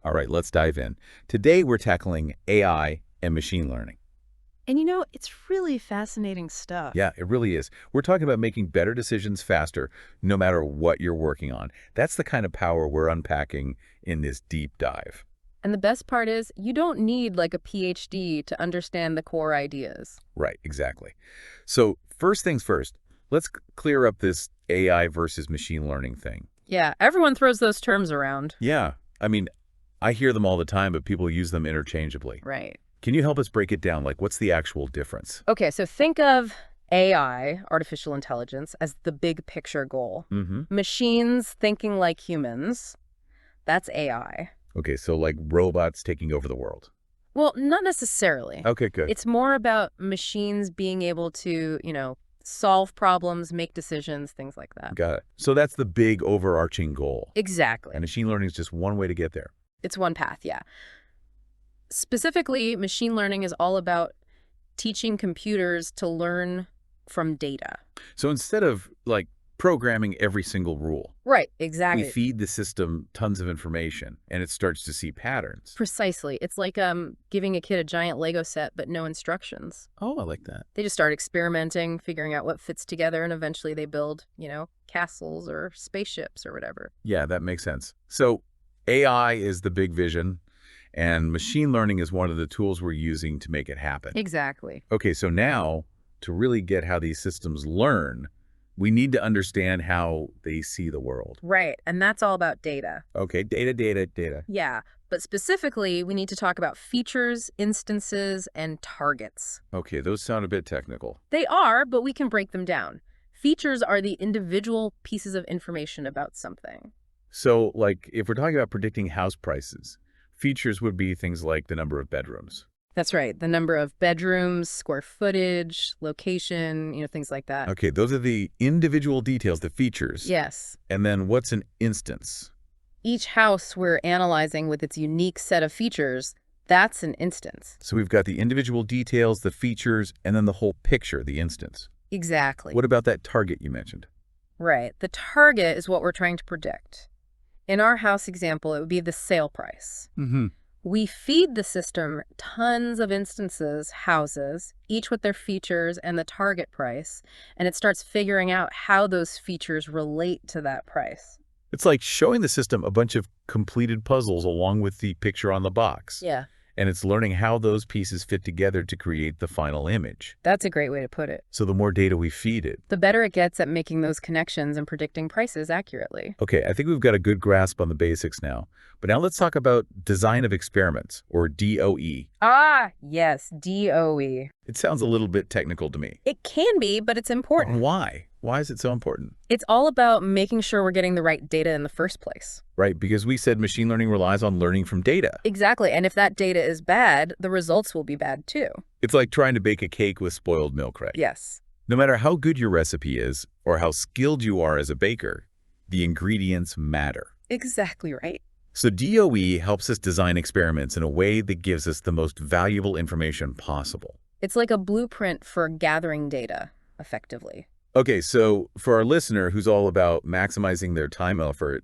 All right, let's dive in. Today, we're tackling AI and machine learning. And you know, it's really fascinating stuff. Yeah, it really is. We're talking about making better decisions faster, no matter what you're working on. That's the kind of power we're unpacking in this deep dive. And the best part is, you don't need like a PhD to understand the core ideas. Right, exactly. So first things first, let's clear up this AI versus machine learning thing. Yeah, everyone throws those terms around. Yeah, I mean, I hear them all the time, but people use them interchangeably. Right. Can you help us break it down? Like, what's the actual difference? Okay, so think of AI, artificial intelligence, as the big picture goal. Mm-hmm. Machines thinking like humans, that's AI. Okay, so like robots taking over the world. Well, not necessarily. Okay, good. It's more about machines being able to, solve problems, make decisions, things like that. Got it. So that's the big overarching goal. Exactly. And machine learning is just one way to get there. It's one path, yeah. Specifically, machine learning is all about teaching computers to learn from data. So instead of like programming every single rule, Right, we exactly. feed the system tons of information and it starts to see patterns. Precisely. It's like giving a kid a giant Lego set but no instructions. Oh, I like that. They just start experimenting, figuring out what fits together, and eventually they build, castles or spaceships or whatever. Yeah, that makes sense. So AI is the big vision and machine learning is one of the tools we're using to make it happen. Exactly. Okay, so now to really get how these systems learn, we need to understand how they see the world. Right, and that's all about data. Okay, data. Yeah, but specifically, we need to talk about features, instances, and targets. Okay, those sound a bit technical. They are, but we can break them down. Features are the individual pieces of information about something. So, like, if we're talking about predicting house prices, features would be things like the number of bedrooms. That's right. The number of bedrooms, square footage, location, things like that. Okay, those are the individual details, the features. Yes. And then what's an instance? Each house we're analyzing with its unique set of features, that's an instance. So we've got the individual details, the features, and then the whole picture, the instance. Exactly. What about that target you mentioned? Right. The target is what we're trying to predict. In our house example, it would be the sale price. Mm-hmm. We feed the system tons of instances, houses, each with their features and the target price, and it starts figuring out how those features relate to that price. It's like showing the system a bunch of completed puzzles along with the picture on the box. Yeah, And it's learning how those pieces fit together to create the final image. that's a great way to put it. So the more data we feed it. The better it gets at making those connections and predicting prices accurately. Okay, I think we've got a good grasp on the basics now. But now let's talk about design of experiments, or DOE. Ah, yes, DOE. It sounds a little bit technical to me. It can be, but it's important. Why? Why is it so important? It's all about making sure we're getting the right data in the first place. Right, because we said machine learning relies on learning from data. Exactly, and if that data is bad, the results will be bad too. It's like trying to bake a cake with spoiled milk, right? Yes. No matter how good your recipe is, or how skilled you are as a baker, the ingredients matter. Exactly right. So DOE helps us design experiments in a way that gives us the most valuable information possible. It's like a blueprint for gathering data, effectively. Okay, so for our listener who's all about maximizing their time effort,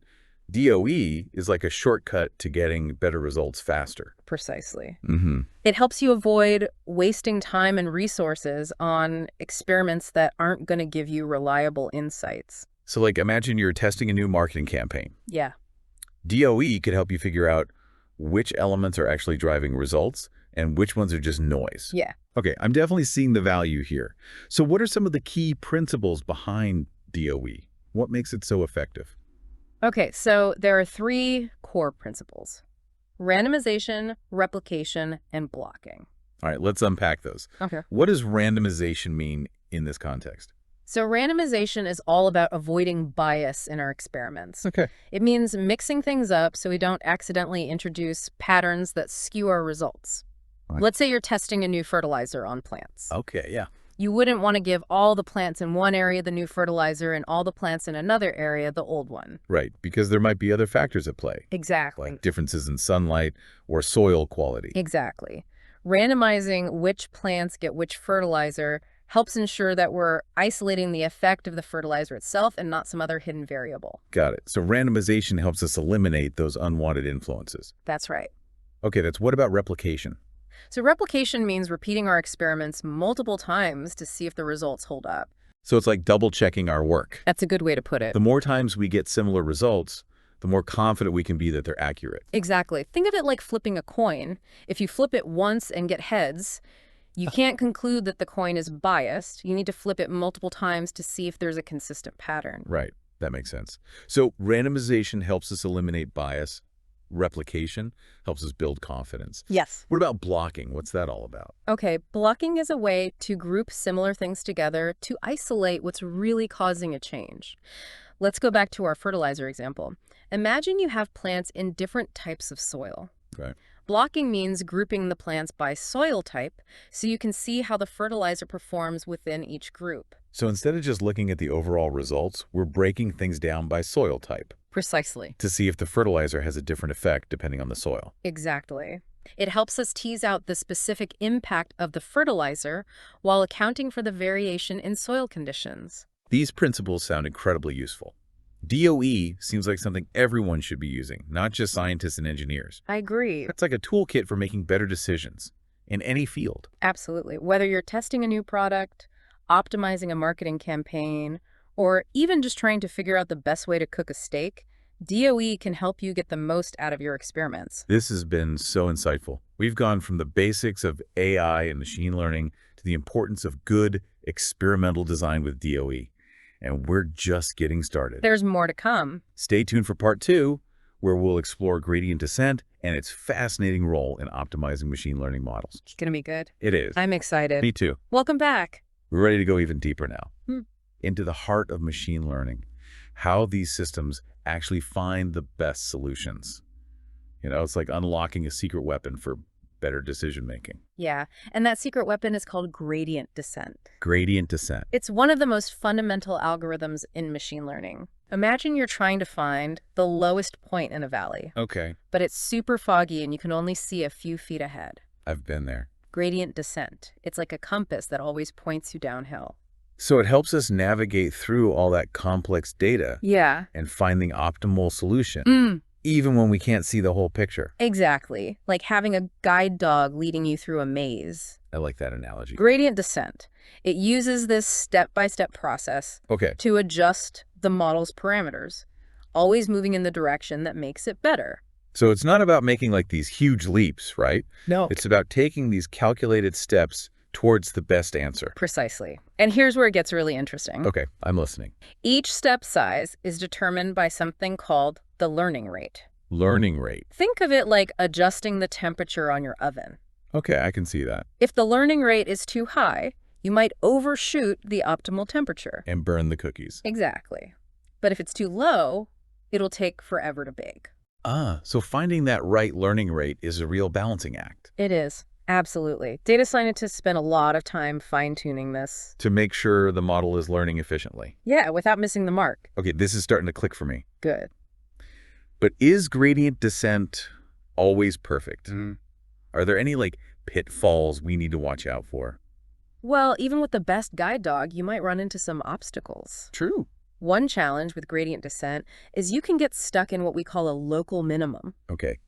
DOE is like a shortcut to getting better results faster. Precisely. Mm-hmm. It helps you avoid wasting time and resources on experiments that aren't going to give you reliable insights. So like imagine you're testing a new marketing campaign. Yeah. DOE could help you figure out which elements are actually driving results and which ones are just noise. Yeah. Okay, I'm definitely seeing the value here. So what are some of the key principles behind DOE? What makes it so effective? Okay, so there are 3 core principles: randomization, replication, and blocking. All right, let's unpack those. Okay. What does randomization mean in this context? So randomization is all about avoiding bias in our experiments. Okay. It means mixing things up so we don't accidentally introduce patterns that skew our results. Right. Let's say you're testing a new fertilizer on plants. Okay, yeah. You wouldn't want to give all the plants in one area the new fertilizer and all the plants in another area the old one. Right, because there might be other factors at play, Exactly. like differences in sunlight or soil quality. Exactly. Randomizing which plants get which fertilizer Helps ensure that we're isolating the effect of the fertilizer itself and not some other hidden variable. Got it. So randomization helps us eliminate those unwanted influences. That's right. Okay, what about replication? So replication means repeating our experiments multiple times to see if the results hold up. So it's like double-checking our work. That's a good way to put it. The more times we get similar results, the more confident we can be that they're accurate. Exactly. Think of it like flipping a coin. If you flip it once and get heads, you can't conclude that the coin is biased. You need to flip it multiple times to see if there's a consistent pattern. Right. That makes sense. So randomization helps us eliminate bias. Replication helps us build confidence. Yes. What about blocking? What's that all about? Okay, blocking is a way to group similar things together to isolate what's really causing a change. Let's go back to our fertilizer example. Imagine you have plants in different types of soil. Right. Blocking means grouping the plants by soil type so you can see how the fertilizer performs within each group. So instead of just looking at the overall results, we're breaking things down by soil type Precisely. to see if the fertilizer has a different effect depending on the soil. Exactly. It helps us tease out the specific impact of the fertilizer while accounting for the variation in soil conditions. These principles sound incredibly useful. DOE seems like something everyone should be using, not just scientists and engineers. I agree. It's like a toolkit for making better decisions in any field. Absolutely. Whether you're testing a new product, optimizing a marketing campaign, or even just trying to figure out the best way to cook a steak, DOE can help you get the most out of your experiments. This has been so insightful. We've gone from the basics of AI and machine learning to the importance of good experimental design with DOE. And we're just getting started. There's more to come. Stay tuned for part 2, where we'll explore gradient descent and its fascinating role in optimizing machine learning models. It's going to be good. It is. I'm excited. Me too. Welcome back. We're ready to go even deeper now. Into the heart of machine learning, how these systems actually find the best solutions. You know, it's like unlocking a secret weapon for better decision-making. Yeah, and that secret weapon is called gradient descent. Gradient descent. It's one of the most fundamental algorithms in machine learning. Imagine you're trying to find the lowest point in a valley, Okay, but it's super foggy and you can only see a few feet ahead. I've been there. Gradient descent. It's like a compass that always points you downhill. So it helps us navigate through all that complex data Yeah. and find the optimal solution, even when we can't see the whole picture. Exactly. Like having a guide dog leading you through a maze. I like that analogy. Gradient descent. It uses this step-by-step process Okay, to adjust the model's parameters, always moving in the direction that makes it better. so it's not about making like these huge leaps, right? No. It's about taking these calculated steps towards the best answer. Precisely. And here's where it gets really interesting. Okay, I'm listening. Each step size is determined by something called the learning rate. Learning rate. Think of it like adjusting the temperature on your oven. Okay, I can see that. If the learning rate is too high, you might overshoot the optimal temperature. And burn the cookies. Exactly. But if it's too low, it'll take forever to bake. So finding that right learning rate is a real balancing act. It is. Absolutely. Data scientists spend a lot of time fine-tuning this. To make sure the model is learning efficiently. Yeah, without missing the mark. Okay, this is starting to click for me. Good. But is gradient descent always perfect? Are there any, like, pitfalls we need to watch out for? Well, even with the best guide dog, you might run into some obstacles. True. One challenge with gradient descent is you can get stuck in what we call a local minimum. Okay,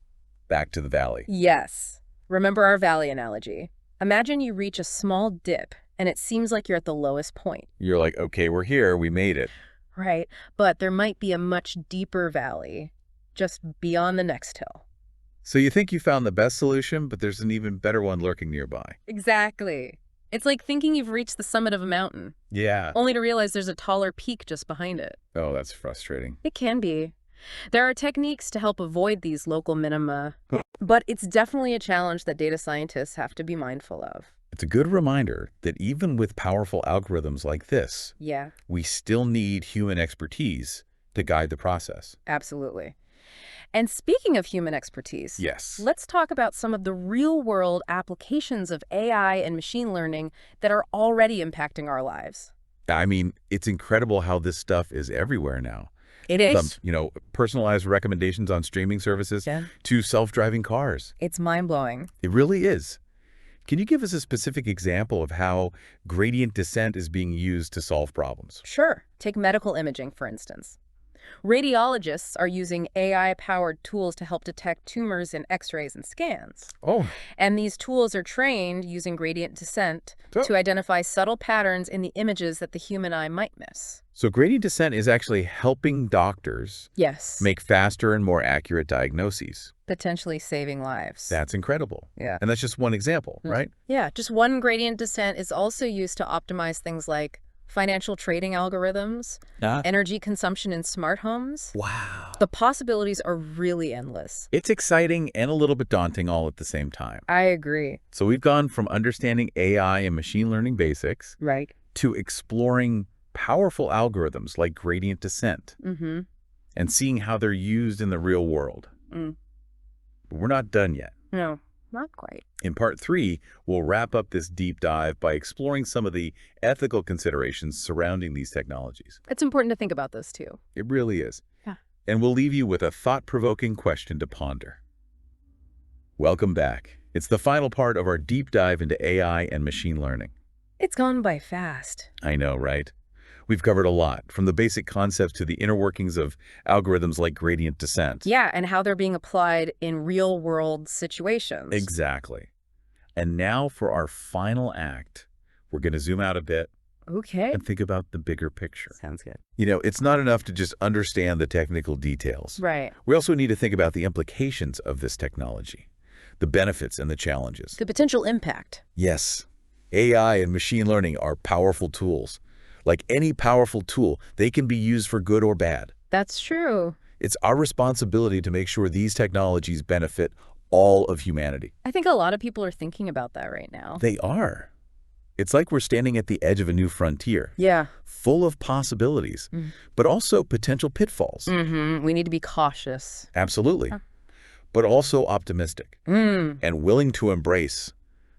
back to the valley. Yes. Remember our valley analogy. Imagine you reach a small dip and it seems like you're at the lowest point. You're like, okay, we're here, we made it. Right, but there might be a much deeper valley just beyond the next hill. So you think you found the best solution, but there's an even better one lurking nearby. Exactly. It's like thinking you've reached the summit of a mountain, Yeah. only to realize there's a taller peak just behind it. Oh, that's frustrating. It can be. There are techniques to help avoid these local minima, but it's definitely a challenge that data scientists have to be mindful of. It's a good reminder that even with powerful algorithms like this, Yeah, we still need human expertise to guide the process. absolutely. And speaking of human expertise, Yes. let's talk about some of the real-world applications of AI and machine learning that are already impacting our lives. I mean, it's incredible how this stuff is everywhere now. It is. From, personalized recommendations on streaming services Yeah. to self-driving cars. It's mind-blowing. It really is. Can you give us a specific example of how gradient descent is being used to solve problems? Sure. Take medical imaging, for instance. Radiologists are using AI-powered tools to help detect tumors in X-rays and scans. Oh, And these tools are trained using gradient descent so, to identify subtle patterns in the images that the human eye might miss. so gradient descent is actually helping doctors Yes, make faster and more accurate diagnoses. potentially saving lives. That's incredible. Yeah. And that's just one example, right? Yeah, just one gradient descent is also used to optimize things like financial trading algorithms, Ah. energy consumption in smart homes. Wow. The possibilities are really endless. It's exciting and a little bit daunting all at the same time. I agree. So we've gone from understanding AI and machine learning basics Right. to exploring powerful algorithms like gradient descent Mm-hmm. and seeing how they're used in the real world. Mm. But we're not done yet. No, not quite. In part 3, we'll wrap up this deep dive by exploring some of the ethical considerations surrounding these technologies. It's important to think about this too. It really is. Yeah. And we'll leave you with a thought-provoking question to ponder. Welcome back. It's the final part of our deep dive into AI and machine learning. It's gone by fast. I know, right? We've covered a lot, from the basic concepts to the inner workings of algorithms like gradient descent. Yeah, and how they're being applied in real-world situations. Exactly. And now for our final act, we're going to zoom out a bit Okay. and think about the bigger picture. Sounds good. You know, it's not enough to just understand the technical details. Right. We also need to think about the implications of this technology, the benefits and the challenges. The potential impact. Yes, AI and machine learning are powerful tools. Like any powerful tool, they can be used for good or bad. That's true. It's our responsibility to make sure these technologies benefit all of humanity. I think a lot of people are thinking about that right now. They are. It's like we're standing at the edge of a new frontier, Yeah. full of possibilities, but also potential pitfalls. Mm-hmm. We need to be cautious. Absolutely. But also optimistic and willing to embrace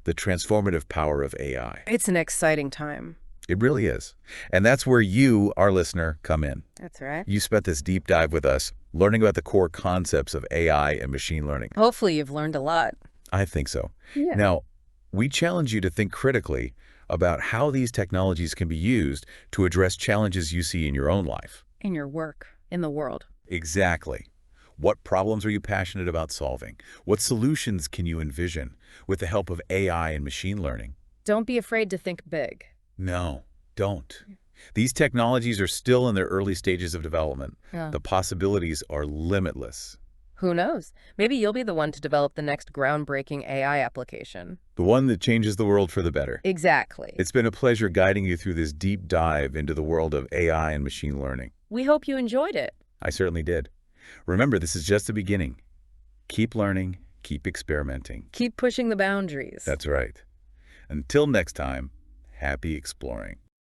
the transformative power of AI. It's an exciting time. It really is. And that's where you, our listener, come in. That's right. You spent this deep dive with us, learning about the core concepts of AI and machine learning. Hopefully you've learned a lot. I think so. Yeah. Now, we challenge you to think critically about how these technologies can be used to address challenges you see in your own life. In your work, in the world. Exactly. What problems are you passionate about solving? What solutions can you envision with the help of AI and machine learning? Don't be afraid to think big. No, don't. These technologies are still in their early stages of development. Yeah. The possibilities are limitless. Who knows? Maybe you'll be the one to develop the next groundbreaking AI application. The one that changes the world for the better. Exactly. It's been a pleasure guiding you through this deep dive into the world of AI and machine learning. We hope you enjoyed it. I certainly did. Remember, this is just the beginning. Keep learning, keep experimenting. Keep pushing the boundaries. That's right. Until next time, happy exploring.